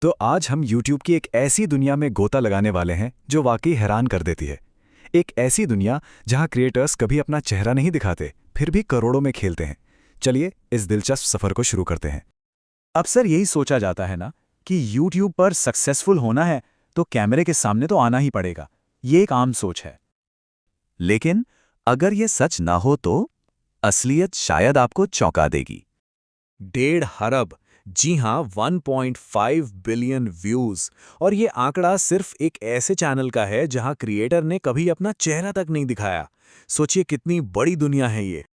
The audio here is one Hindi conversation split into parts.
तो आज हम YouTube की एक ऐसी दुनिया में गोता लगाने वाले हैं जो वाकई हैरान कर देती है। एक ऐसी दुनिया जहां क्रिएटर्स कभी अपना चेहरा नहीं दिखाते, फिर भी करोड़ों में खेलते हैं। चलिए इस दिलचस्प सफर को शुरू करते हैं। अक्सर यही सोचा जाता है ना कि YouTube पर सक्सेसफुल होना है तो कैमरे के सामने तो आना ही पड़ेगा। ये एक आम सोच है। लेकिन अगर ये सच ना हो तो असलियत शायद आपको चौंका देगी। 1.5 अरब, जी हाँ, 1.5 बिलियन व्यूज। और ये आंकड़ा सिर्फ एक ऐसे चैनल का है जहां क्रिएटर ने कभी अपना चेहरा तक नहीं दिखाया। सोचिए कितनी बड़ी दुनिया है ये।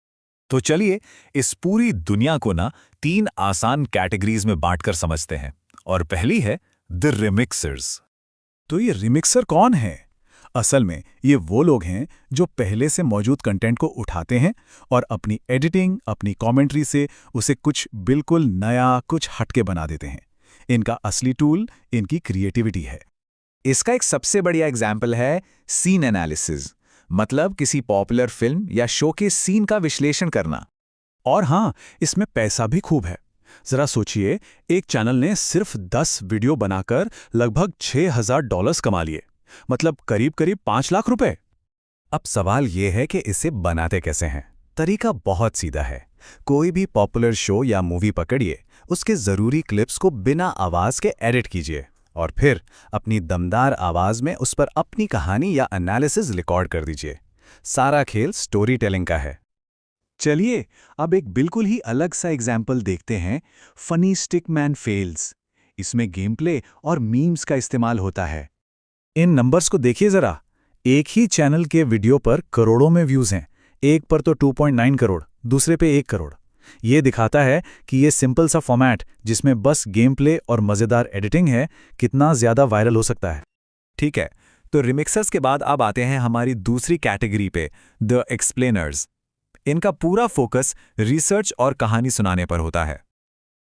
तो चलिए इस पूरी दुनिया को ना 3 आसान कैटेगरीज में बांटकर समझते हैं। और पहली है द रिमिक्सर्स। तो ये रिमिक्सर कौन है? असल में ये वो लोग हैं जो पहले से मौजूद कंटेंट को उठाते हैं और अपनी एडिटिंग, अपनी कमेंट्री से उसे कुछ बिल्कुल नया, कुछ हटके बना देते हैं। इनका असली टूल इनकी क्रिएटिविटी है। इसका एक सबसे बढ़िया एग्जाम्पल है सीन एनालिसिस, मतलब किसी पॉपुलर फिल्म या शो के सीन का विश्लेषण करना। और हाँ, इसमें पैसा भी खूब है। जरा सोचिए, एक चैनल ने सिर्फ 10 वीडियो बनाकर लगभग $6,000 कमा लिए, मतलब करीब करीब 5 लाख रुपए। अब सवाल ये है कि इसे बनाते कैसे हैं। तरीका बहुत सीधा है। कोई भी पॉपुलर शो या मूवी पकड़िए, उसके ज़रूरी क्लिप्स को बिना आवाज़ के एडिट कीजिए और फिर अपनी दमदार आवाज़ में उस पर अपनी कहानी या एनालिसिस रिकॉर्ड कर दीजिए। सारा खेल स्टोरी टेलिंग का है। चलिए अब एक बिल्कुल ही अलग सा एग्जाम्पल देखते हैं, फनी स्टिकमैन फेल्स। इसमें गेम प्ले और मीम्स का इस्तेमाल होता है। इन नंबर्स को देखिए जरा। एक ही चैनल के वीडियो पर करोड़ों में व्यूज हैं। एक पर तो 2.9 करोड़, दूसरे पे 1 करोड़। ये दिखाता है कि ये सिंपल सा फॉर्मेट जिसमें बस गेम प्ले और मज़ेदार एडिटिंग है, कितना ज़्यादा वायरल हो सकता है। ठीक है, तो रिमिक्सर्स के बाद अब आते हैं हमारी दूसरी कैटेगरी पे, द एक्सप्लेनर्स। इनका पूरा फोकस रिसर्च और कहानी सुनाने पर होता है।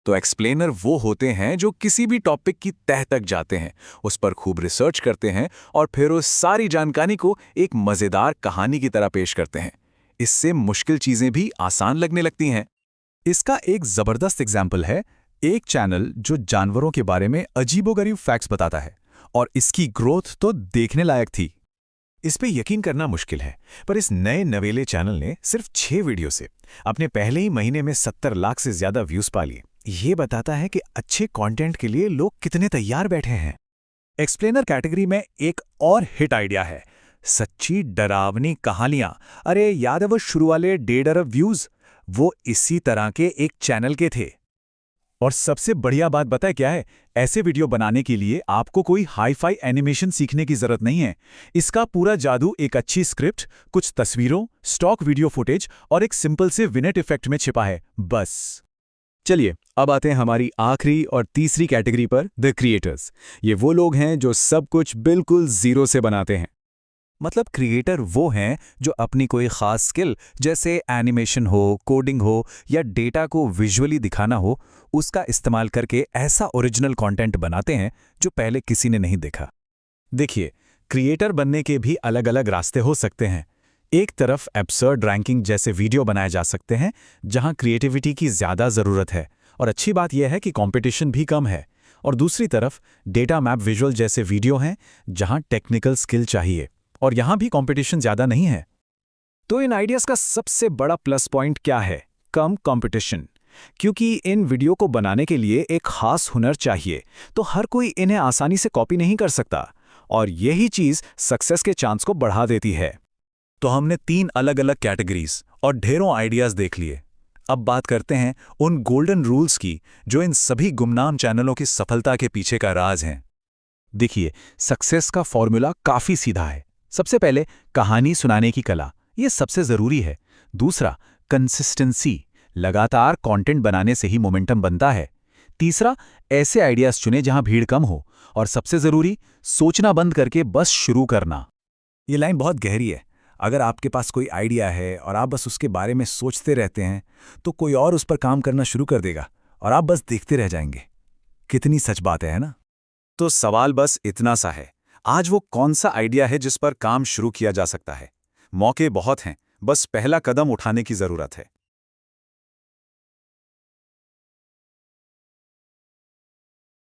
तो एक्सप्लेनर वो होते हैं जो किसी भी टॉपिक की तह तक जाते हैं, उस पर खूब रिसर्च करते हैं और फिर उस सारी जानकारी को एक मज़ेदार कहानी की तरह पेश करते हैं। इससे मुश्किल चीज़ें भी आसान लगने लगती हैं। इसका एक ज़बरदस्त एग्जाम्पल है, एक चैनल जो जानवरों के बारे में अजीबोगरीब फैक्ट्स बताता है, और इसकी ग्रोथ तो देखने लायक थी। इस पे यकीन करना मुश्किल है, पर इस नए नवेले चैनल ने सिर्फ 6 वीडियो से अपने पहले ही महीने में 70 लाख से ज़्यादा व्यूज़ पा लिए। ये बताता है कि अच्छे कंटेंट के लिए लोग कितने तैयार बैठे हैं। एक्सप्लेनर कैटेगरी में एक और हिट आइडिया है, सच्ची डरावनी कहानियां। अरे याद है वो शुरू वाले 1.5 अरब व्यूज? वो इसी तरह के एक चैनल के थे। और सबसे बढ़िया बात पता है क्या है? ऐसे वीडियो बनाने के लिए आपको कोई हाई-फाई एनिमेशन सीखने की जरूरत नहीं है। इसका पूरा जादू एक अच्छी स्क्रिप्ट, कुछ तस्वीरों, स्टॉक वीडियो फुटेज और एक सिंपल से विनेट इफेक्ट में छिपा है, बस। चलिए अब आते हैं हमारी आखिरी और तीसरी कैटेगरी पर, द क्रिएटर्स। ये वो लोग हैं जो सब कुछ बिल्कुल जीरो से बनाते हैं। मतलब क्रिएटर वो हैं जो अपनी कोई खास स्किल, जैसे एनिमेशन हो, कोडिंग हो या डेटा को विजुअली दिखाना हो, उसका इस्तेमाल करके ऐसा ओरिजिनल कंटेंट बनाते हैं जो पहले किसी ने नहीं देखा। देखिए, क्रिएटर बनने के भी अलग अलग रास्ते हो सकते हैं। एक तरफ एब्सर्ड रैंकिंग जैसे वीडियो बनाए जा सकते हैं जहां क्रिएटिविटी की ज़्यादा ज़रूरत है, और अच्छी बात यह है कि कंपटीशन भी कम है। और दूसरी तरफ डेटा मैप विजुअल जैसे वीडियो हैं जहां टेक्निकल स्किल चाहिए, और यहां भी कंपटीशन ज़्यादा नहीं है। तो इन आइडियाज़ का सबसे बड़ा प्लस पॉइंट क्या है? कम कंपटीशन। क्योंकि इन वीडियो को बनाने के लिए एक खास हुनर चाहिए, तो हर कोई इन्हें आसानी से कॉपी नहीं कर सकता, और यही चीज़ सक्सेस के चांस को बढ़ा देती है। तो हमने 3 अलग अलग कैटेगरीज और ढेरों आइडियाज देख लिए। अब बात करते हैं उन गोल्डन रूल्स की जो इन सभी गुमनाम चैनलों की सफलता के पीछे का राज हैं। देखिए, सक्सेस का फॉर्मूला काफ़ी सीधा है। सबसे पहले कहानी सुनाने की कला, ये सबसे ज़रूरी है। दूसरा, कंसिस्टेंसी, लगातार कंटेंट बनाने से ही मोमेंटम बनता है। तीसरा, ऐसे आइडियाज़ चुने जहां भीड़ कम हो। और सबसे ज़रूरी, सोचना बंद करके बस शुरू करना। ये लाइन बहुत गहरी है। अगर आपके पास कोई आइडिया है और आप बस उसके बारे में सोचते रहते हैं, तो कोई और उस पर काम करना शुरू कर देगा और आप बस देखते रह जाएंगे। कितनी सच बात है ना? तो सवाल बस इतना सा है, आज वो कौन सा आइडिया है जिस पर काम शुरू किया जा सकता है? मौके बहुत हैं, बस पहला कदम उठाने की ज़रूरत है।